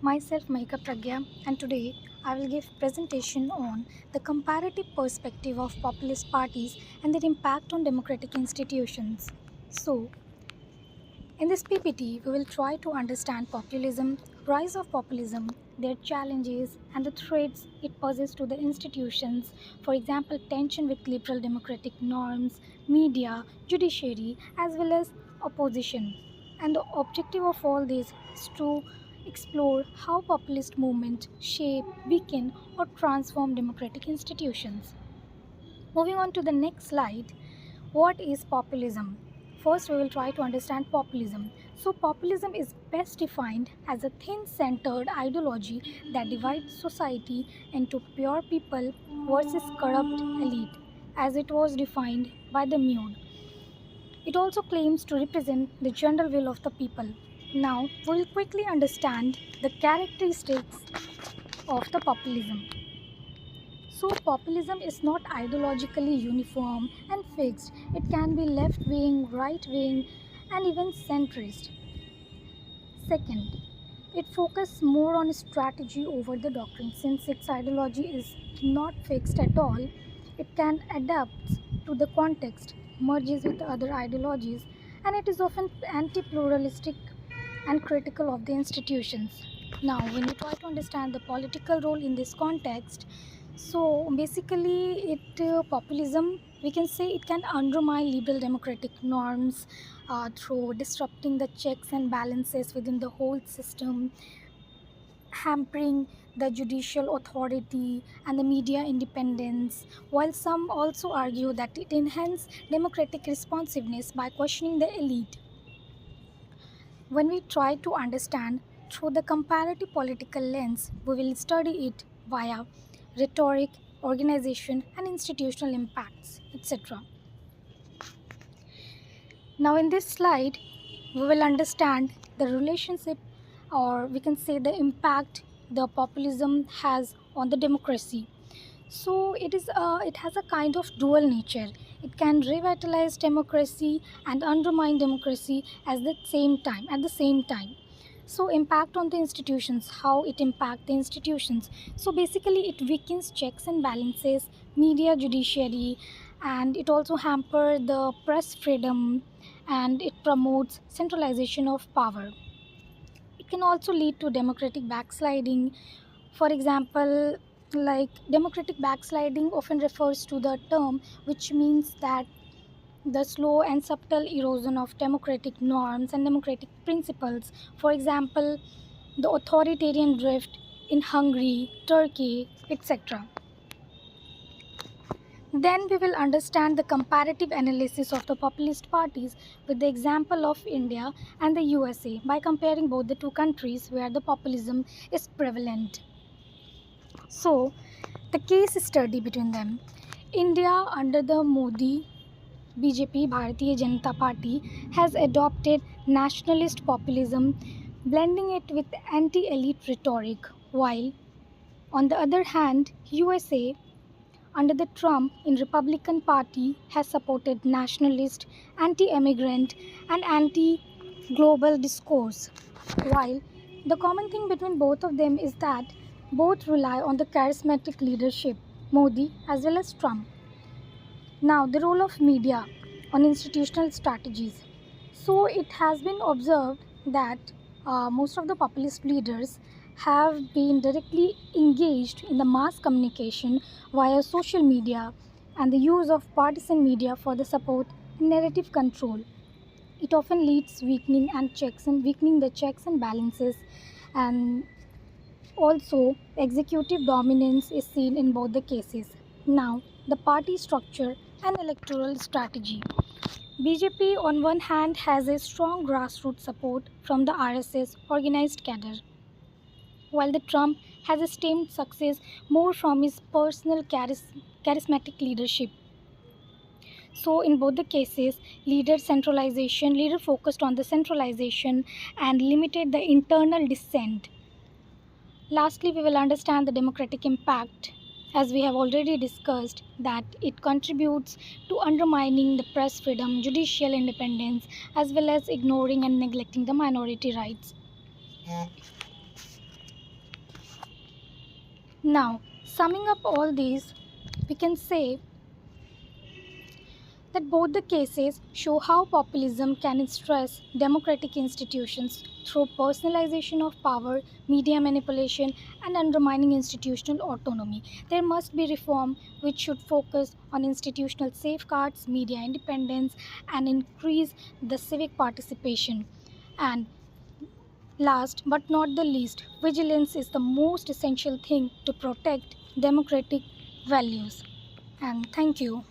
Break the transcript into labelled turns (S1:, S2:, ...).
S1: Myself Mahika Pragya, and today I will give presentation on the comparative perspective of populist parties and their impact on democratic institutions. So, in this PPT, we will try to understand populism, rise of populism, their challenges, and the threats it poses to the institutions. For example, tension with liberal democratic norms, media, judiciary, as well as opposition. And the objective of all this is to explore how populist movements shape, weaken, or transform democratic institutions. Moving on to the next slide, what is populism? First, we will try to understand populism. So, populism is best defined as a thin centered ideology that divides society into pure people versus corrupt elite, as it was defined by the Mude. It also claims to represent the general will of the people. Now, we will quickly understand the characteristics of the populism. So, populism is not ideologically uniform and fixed. It can be left wing, right wing, and even centrist. Second, it focuses more on strategy over the doctrine. Since its ideology is not fixed at all, it can adapt to the context, merges with other ideologies, and it is often anti pluralistic and critical of the institutions. Now, when we try to understand the political role in this context, so basically, populism, we can say it can undermine liberal democratic norms through disrupting the checks and balances within the whole system, hampering the judicial authority and the media independence, while some also argue that it enhances democratic responsiveness by questioning the elite. When we try to understand through the comparative political lens, we will study it via rhetoric, organization, and institutional impacts, etc. Now, in this slide, we will understand the relationship, or we can say the impact the populism has on the democracy. So it has a kind of dual nature. It can revitalize democracy and undermine democracy at the same time. So impact on the institutions, how it impact the institutions. So basically it weakens checks and balances, media, judiciary, and it also hamper the press freedom, and it promotes centralization of power. It can also lead to democratic backsliding. For example, like democratic backsliding often refers to the term which means that the slow and subtle erosion of democratic norms and democratic principles. For example, the authoritarian drift in Hungary, Turkey, etc. Then we will understand the comparative analysis of the populist parties with the example of India and the USA by comparing both the two countries where the populism is prevalent. So, the case study between them. India under the Modi BJP Bharatiya Janata Party has adopted nationalist populism, blending it with anti-elite rhetoric, while on the other hand, USA under the Trump in Republican Party has supported nationalist, anti-immigrant and anti-global discourse. While the common thing between both of them is that both rely on the charismatic leadership, Modi as well as Trump. Now, the role of media on institutional strategies. So, it has been observed that most of the populist leaders have been directly engaged in the mass communication via social media and the use of partisan media for the support and narrative control. It often leads weakening the checks and balances, and also executive dominance is seen in both the cases. Now, the party structure and electoral strategy. BJP on one hand has a strong grassroots support from the RSS organized cadre, while the Trump has a stemmed success more from his personal charismatic leadership. So, in both the cases, leader focused on the centralization and limited the internal dissent. Lastly, we will understand the democratic impact, as we have already discussed, that it contributes to undermining the press freedom, judicial independence, as well as ignoring and neglecting the minority rights. Now, summing up all these, we can say that both the cases show how populism can stress democratic institutions through personalization of power, media manipulation, and undermining institutional autonomy. There must be reform which should focus on institutional safeguards, media independence, and increase the civic participation. And last but not the least, vigilance is the most essential thing to protect democratic values. And thank you.